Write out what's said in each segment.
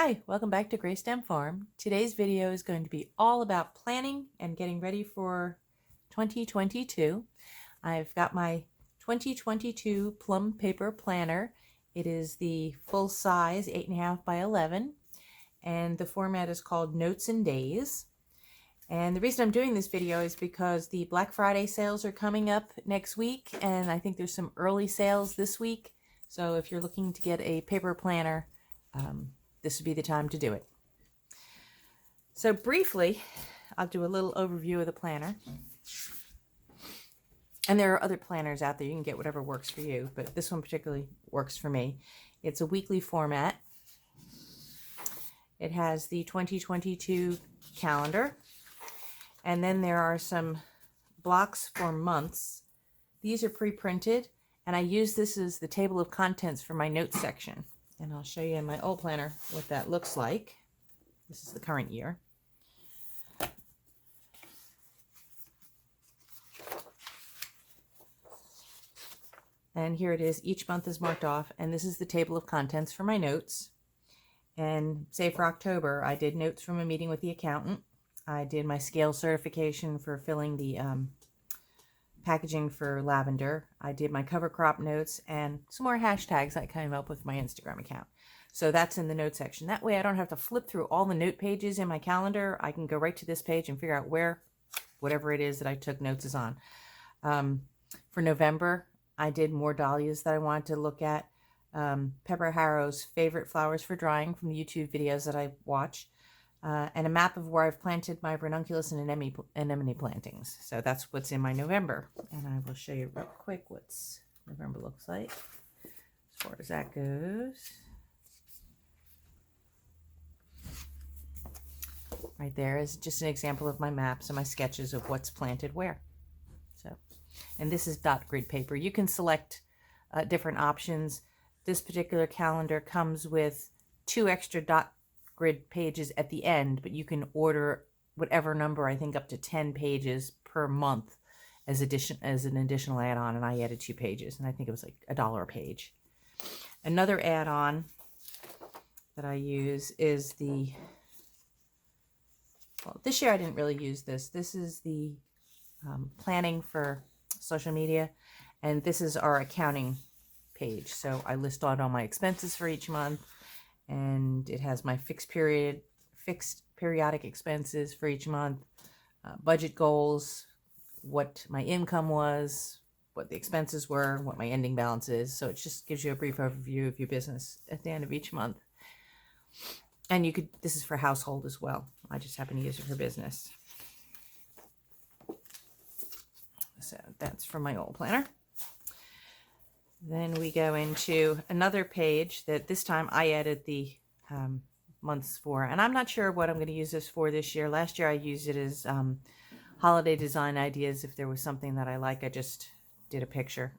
Hi, welcome back to Greystem Farm. Today's video is going to be all about planning and getting ready for 2022. I've got my 2022 Plum Paper Planner. It is the full size 8.5 by 11 and the format is called Notes and Days. And the reason I'm doing this video is because the Black Friday sales are coming up next week, and I think there's some early sales this week. So if you're looking to get a paper planner, this would be the time to do it. So briefly, I'll do a little overview of the planner. And there are other planners out there. You can get whatever works for you, but this one particularly works for me. It's a weekly format. It has the 2022 calendar. And then there are some blocks for months. These are pre-printed, and I use this as the table of contents for my notes section. And I'll show you in my old planner what that looks like. This is the current year. And here it is. Each month is marked off, and this is the table of contents for my notes. And say for October, I did notes from a meeting with the accountant. I did my scale certification for filling the packaging for lavender. I did my cover crop notes and some more hashtags I came up with my Instagram account. So that's in the note section. That way I don't have to flip through all the note pages in my calendar. I can go right to this page and figure out where whatever it is that I took notes is on. For November, I did more dahlias that I wanted to look at. Pepper Harrow's favorite flowers for drying from the YouTube videos that I watch. And a map of where I've planted my ranunculus and anemone plantings. So that's what's in my November. And I will show you real quick what November looks like as far as that goes. Right there is just an example of my maps and my sketches of what's planted where. So, and this is dot grid paper. You can select different options. This particular calendar comes with 2 extra dot grid pages at the end, but you can order whatever number, I think up to 10 pages per month as an additional add-on, and I added 2 pages, and I think it was like $1 a page. Another add-on that I use is well, this year I didn't really use this. This is the planning for social media, and this is our accounting page. So I list out all my expenses for each month, and it has my fixed periodic expenses for each month, budget goals, what my income was, what the expenses were, what my ending balance is. So it just gives you a brief overview of your business at the end of each month. And this is for household as well. I just happen to use it for business. So that's from my old planner. Then we go into another page that this time I added the months for. And I'm not sure what I'm going to use this for this year. Last year I used it as holiday design ideas. If there was something that I like, I just did a picture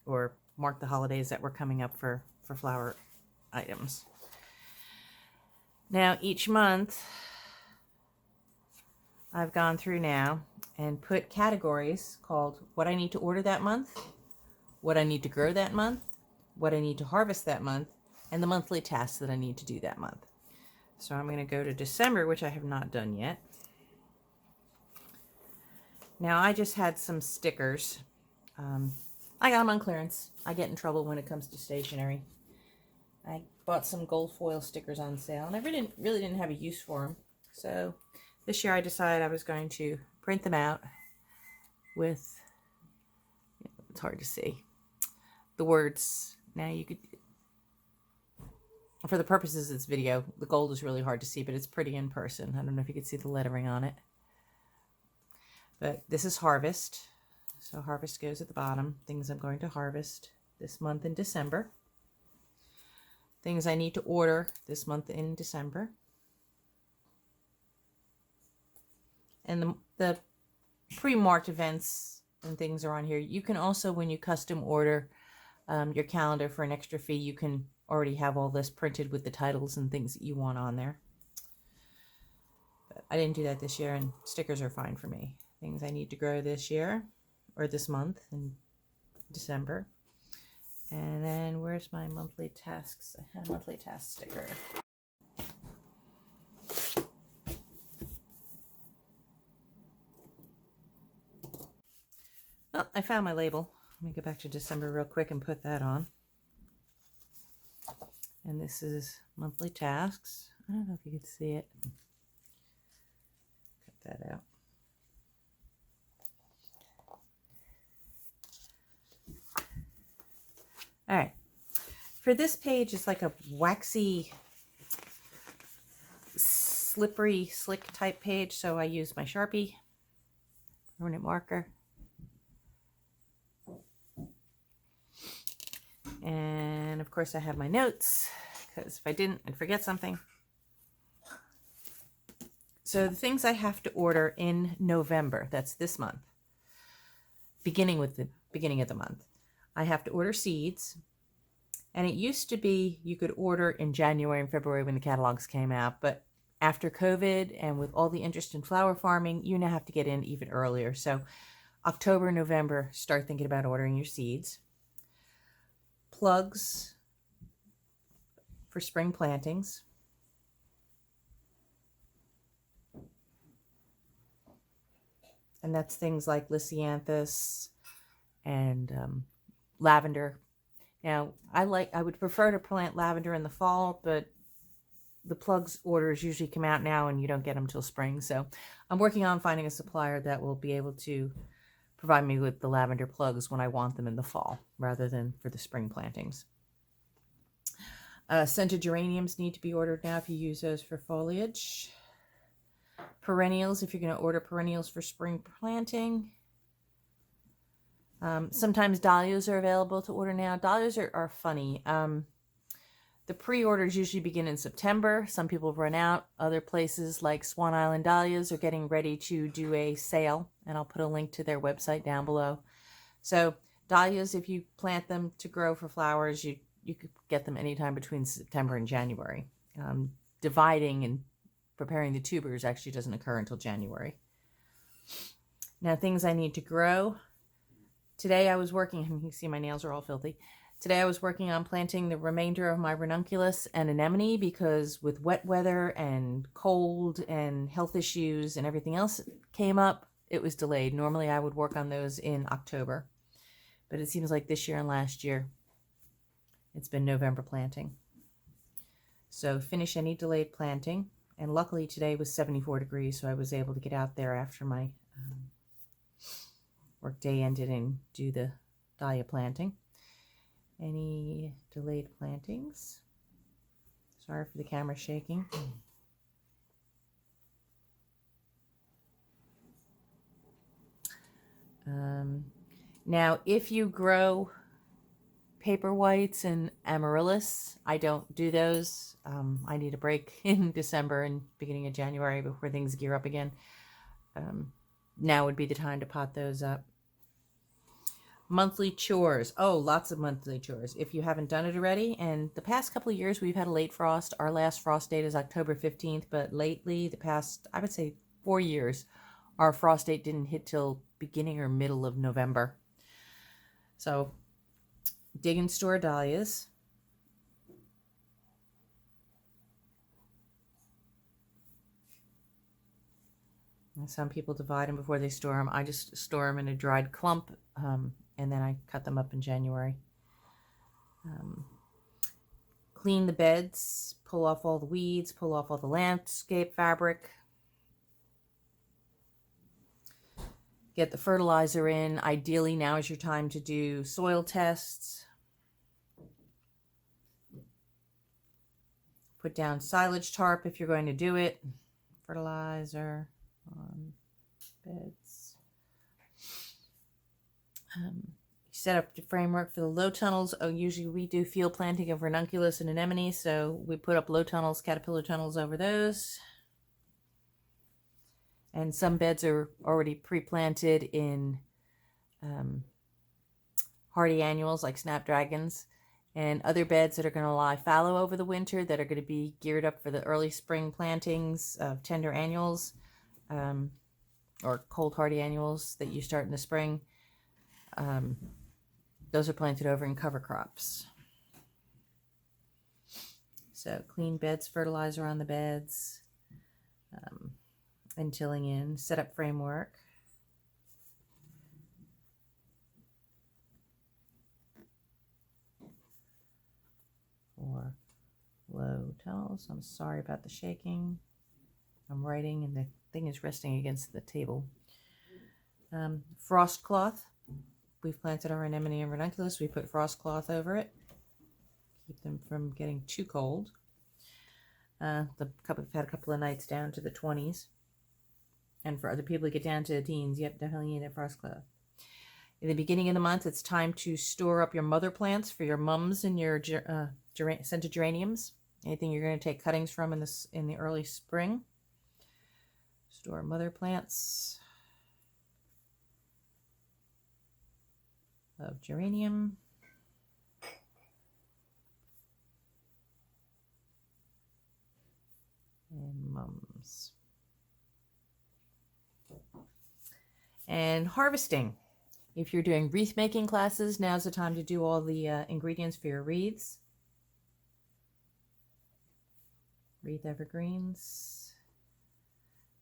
or marked the holidays that were coming up for flower items. Now each month I've gone through now and put categories called what I need to order that month, what I need to grow that month, what I need to harvest that month, and the monthly tasks that I need to do that month. So I'm going to go to December, which I have not done yet. Now I just had some stickers. I got them on clearance. I get in trouble when it comes to stationery. I bought some gold foil stickers on sale, and I really didn't have a use for them. So this year I decided I was going to print them out with, it's hard to see, the words. Now you could, for the purposes of this video, the gold is really hard to see, but it's pretty in person. I don't know if you can see the lettering on it. But this is harvest. So harvest goes at the bottom. Things I'm going to harvest this month in December. Things I need to order this month in December. And the pre-marked events and things are on here. You can also, when you custom order your calendar for an extra fee, you can already have all this printed with the titles and things that you want on there. But I didn't do that this year, and stickers are fine for me. Things I need to grow this year or this month in December. And then where's my monthly tasks? I had a monthly task sticker. Oh, I found my label. Let me go back to December real quick and put that on. And this is monthly tasks. I don't know if you can see it. Cut that out. All right. For this page, it's like a waxy, slippery, slick type page. So I use my Sharpie permanent marker. And of course I have my notes, because if I didn't, I'd forget something. So the things I have to order in November, that's this month, beginning with the beginning of the month, I have to order seeds. And it used to be you could order in January and February when the catalogs came out, but after COVID and with all the interest in flower farming, you now have to get in even earlier. So October, November, start thinking about ordering your seeds. Plugs for spring plantings. And that's things like Lisianthus and lavender. Now, I would prefer to plant lavender in the fall, but the plugs orders usually come out now and you don't get them till spring. So I'm working on finding a supplier that will be able to provide me with the lavender plugs when I want them in the fall, rather than for the spring plantings. Scented geraniums need to be ordered now if you use those for foliage. Perennials, if you're going to order perennials for spring planting. Sometimes dahlias are available to order now. Dahlias are funny. The pre-orders usually begin in September. Some people run out. Other places like Swan Island Dahlias are getting ready to do a sale, and I'll put a link to their website down below. So dahlias, if you plant them to grow for flowers, you could get them anytime between September and January. Dividing and preparing the tubers actually doesn't occur until January. Now, things I need to grow. Today I was working, you can see my nails are all filthy. Today I was working on planting the remainder of my ranunculus and anemone, because with wet weather and cold and health issues and everything else came up, it was delayed. Normally I would work on those in October, but it seems like this year and last year it's been November planting. So finish any delayed planting. And luckily today was 74 degrees, so I was able to get out there after my work day ended and do the dahlia planting. Any delayed plantings? Sorry for the camera shaking. Now, if you grow paper whites and amaryllis, I don't do those. I need a break in December and beginning of January before things gear up again. Now would be the time to pot those up. Monthly chores. Oh, lots of monthly chores. If you haven't done it already, and the past couple of years we've had a late frost. Our last frost date is October 15th, but lately, the past, I would say 4 years, our frost date didn't hit till beginning or middle of November. So, dig and store dahlias. And some people divide them before they store them. I just store them in a dried clump, and then I cut them up in January. Clean the beds, pull off all the weeds, pull off all the landscape fabric. Get the fertilizer in. Ideally, now is your time to do soil tests. Put down silage tarp if you're going to do it. Fertilizer on beds. Set up the framework for the low tunnels. Oh, usually we do field planting of ranunculus and anemone, so we put up low tunnels, caterpillar tunnels over those. And some beds are already pre-planted in hardy annuals like snapdragons, and other beds that are going to lie fallow over the winter that are going to be geared up for the early spring plantings of tender annuals, or cold hardy annuals that you start in the spring. Those are planted over in cover crops. So clean beds, fertilizer on the beds, and tilling in, set up framework. For low tells. I'm sorry about the shaking. I'm writing and the thing is resting against the table. Frost cloth. We've planted our anemone and ranunculus. We put frost cloth over it. Keep them from getting too cold. We've had a couple of nights down to the 20s. And for other people to get down to the teens, yep, definitely need a frost cloth. In the beginning of the month, it's time to store up your mother plants for your mums and your scented geraniums. Anything you're going to take cuttings from in the early spring. Store mother plants of geranium. And mums. And harvesting. If you're doing wreath making classes, now's the time to do all the ingredients for your wreaths. Wreath evergreens,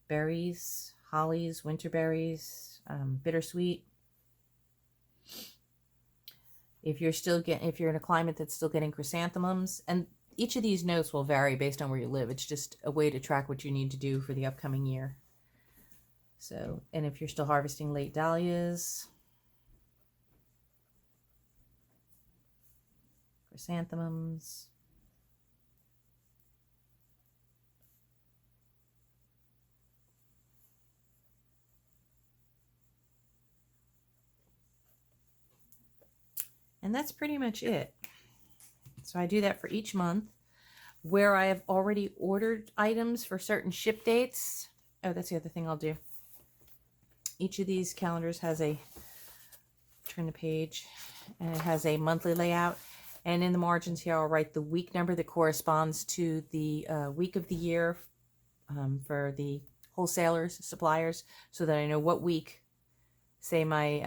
berries, hollies, winter berries, bittersweet. If you're in a climate that's still getting chrysanthemums, and each of these notes will vary based on where you live. It's just a way to track what you need to do for the upcoming year. So, and if you're still harvesting late dahlias, chrysanthemums, and that's pretty much it. So I do that for each month. Where I have already ordered items for certain ship dates. Oh, that's the other thing I'll do. Each of these calendars has turn the page, and it has a monthly layout. And in the margins here, I'll write the week number that corresponds to the week of the year for the wholesalers, suppliers, so that I know what week, say my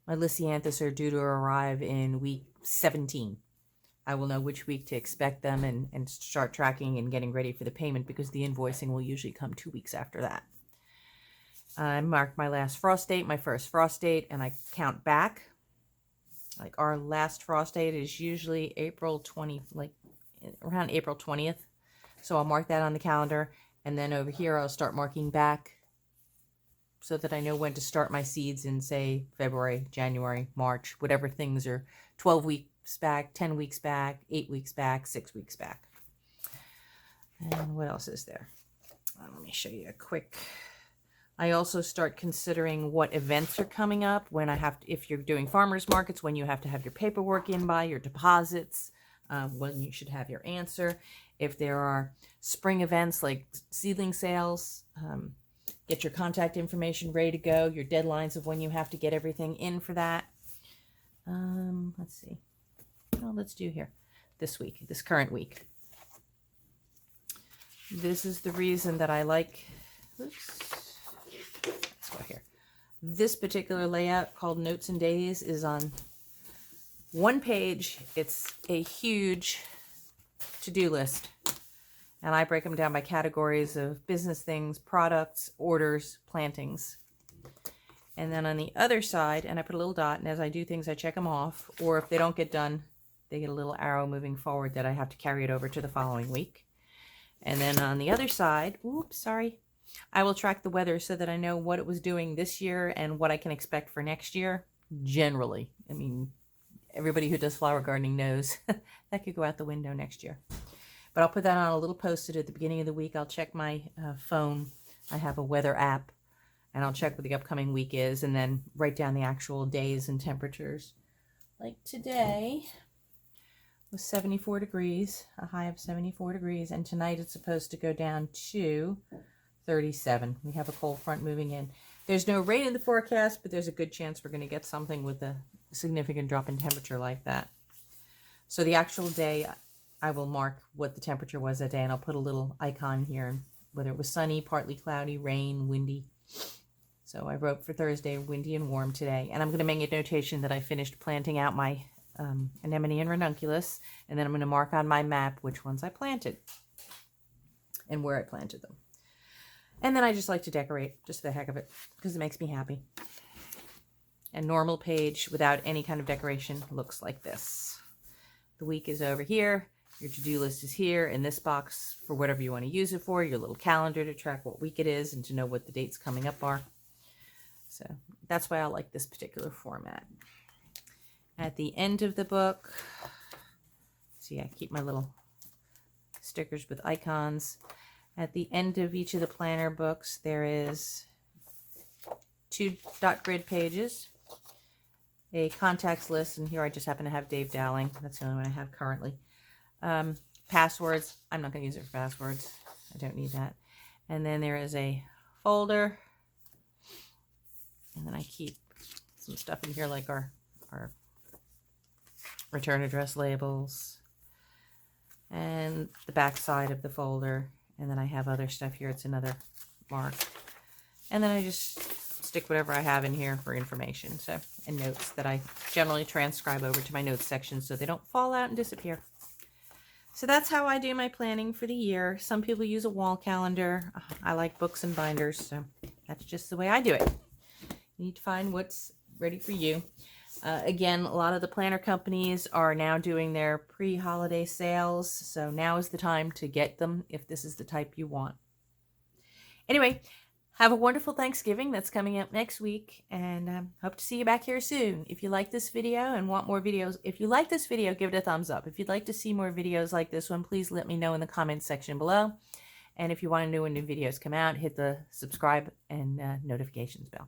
my Lysianthus are due to arrive in week 17. I will know which week to expect them and start tracking and getting ready for the payment, because the invoicing will usually come 2 weeks after that. I mark my last frost date, my first frost date, and I count back. Like our last frost date is usually April 20, like around April 20th. So I'll mark that on the calendar, and then over here I'll start marking back so that I know when to start my seeds in, say, February, January, March, whatever things are 12 weeks back, 10 weeks back, 8 weeks back, 6 weeks back. And what else is there? Let me show you a quick. I also start considering what events are coming up, when I have to, if you're doing farmers markets, when you have to have your paperwork in by, your deposits, when you should have your answer. If there are spring events like seedling sales, get your contact information ready to go, your deadlines of when you have to get everything in for that. Let's see. Oh, let's do here this week, this current week. This is the reason that I like, oops, let's go here. This particular layout called Notes and Days is on one page. It's a huge to-do list. And I break them down by categories of business things, products, orders, plantings. And then on the other side, and I put a little dot, and as I do things, I check them off. Or if they don't get done, they get a little arrow moving forward that I have to carry it over to the following week. And then on the other side, oops, sorry, I will track the weather so that I know what it was doing this year and what I can expect for next year. Generally, I mean, everybody who does flower gardening knows that could go out the window next year. But I'll put that on a little post-it at the beginning of the week. I'll check my phone. I have a weather app, and I'll check what the upcoming week is, and then write down the actual days and temperatures. Like today was 74 degrees, a high of 74 degrees, and tonight it's supposed to go down to 37. We have a cold front moving in. There's no rain in the forecast, but there's a good chance we're going to get something with a significant drop in temperature like that. So the actual day, I will mark what the temperature was that day, and I'll put a little icon here, whether it was sunny, partly cloudy, rain, windy. So I wrote for Thursday, windy and warm today. And I'm going to make a notation that I finished planting out my anemone and ranunculus. And then I'm going to mark on my map which ones I planted and where I planted them. And then I just like to decorate, just for the heck of it, because it makes me happy. A normal page without any kind of decoration looks like this. The week is over here. Your to-do list is here in this box for whatever you want to use it for. Your little calendar to track what week it is and to know what the dates coming up are. So that's why I like this particular format. At the end of the book, see, I keep my little stickers with icons. At the end of each of the planner books, there is 2 dot grid pages, a contacts list, and here I just happen to have Dave Dowling. That's the only one I have currently. Passwords. I'm not going to use it for passwords. I don't need that. And then there is a folder. And then I keep some stuff in here like our return address labels and the back side of the folder. And then I have other stuff here. It's another mark. And then I just stick whatever I have in here for information. So, and notes that I generally transcribe over to my notes section so they don't fall out and disappear. So that's how I do my planning for the year. Some people use a wall calendar. I like books and binders, so that's just the way I do it. You need to find what's ready for you. Again, a lot of the planner companies are now doing their pre-holiday sales, so now is the time to get them if this is the type you want. Anyway, have a wonderful Thanksgiving. That's coming up next week, and hope to see you back here soon. If you like this video and want more videos, if you like this video, give it a thumbs up. If you'd like to see more videos like this one, please let me know in the comments section below. And if you want to know when new videos come out, hit the subscribe and notifications bell.